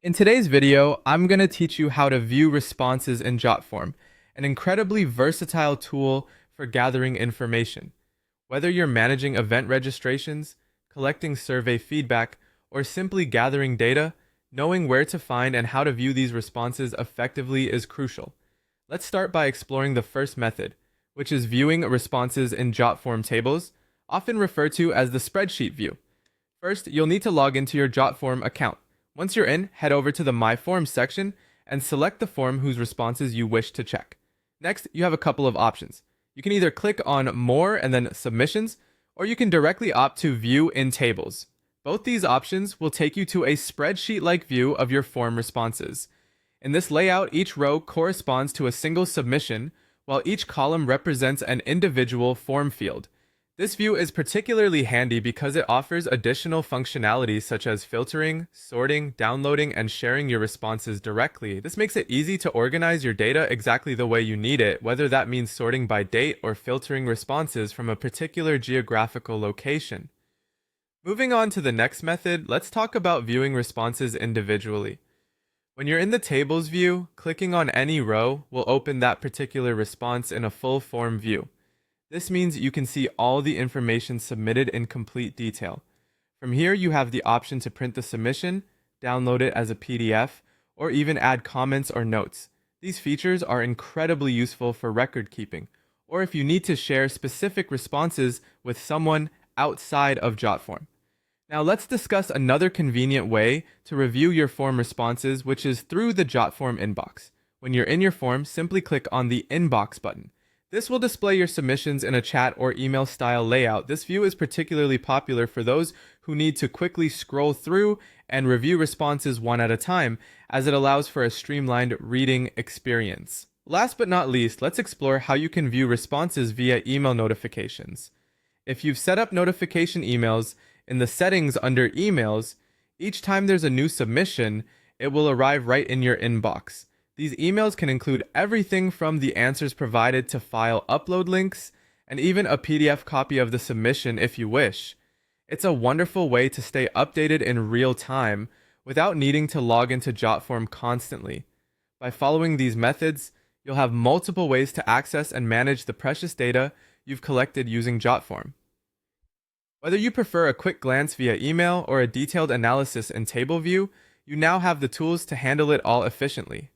In today's video, I'm going to teach you how to view responses in Jotform, an incredibly versatile tool for gathering information. Whether you're managing event registrations, collecting survey feedback, or simply gathering data, knowing where to find and how to view these responses effectively is crucial. Let's start by exploring the first method, which is viewing responses in Jotform Tables, often referred to as the spreadsheet view. First, you'll need to log into your Jotform account. Once you're in, head over to the My Forms section and select the form whose responses you wish to check. Next, you have a couple of options. You can either click on More and then Submissions, or you can directly opt to View in Tables. Both these options will take you to a spreadsheet-like view of your form responses. In this layout, each row corresponds to a single submission, while each column represents an individual form field. This view is particularly handy because it offers additional functionalities such as filtering, sorting, downloading, and sharing your responses directly. This makes it easy to organize your data exactly the way you need it, whether that means sorting by date or filtering responses from a particular geographical location. Moving on to the next method, let's talk about viewing responses individually. When you're in the Tables view, clicking on any row will open that particular response in a full form view. This means you can see all the information submitted in complete detail. From here, you have the option to print the submission, download it as a PDF, or even add comments or notes. These features are incredibly useful for record keeping, or if you need to share specific responses with someone outside of Jotform. Now let's discuss another convenient way to review your form responses, which is through the Jotform Inbox. When you're in your form, simply click on the Inbox button. This will display your submissions in a chat or email style layout. This view is particularly popular for those who need to quickly scroll through and review responses one at a time, as it allows for a streamlined reading experience. Last but not least, let's explore how you can view responses via email notifications. If you've set up notification emails in the settings under emails, each time there's a new submission, it will arrive right in your inbox. These emails can include everything from the answers provided to file upload links, and even a PDF copy of the submission if you wish. It's a wonderful way to stay updated in real time without needing to log into Jotform constantly. By following these methods, you'll have multiple ways to access and manage the precious data you've collected using Jotform. Whether you prefer a quick glance via email or a detailed analysis in table view, you now have the tools to handle it all efficiently.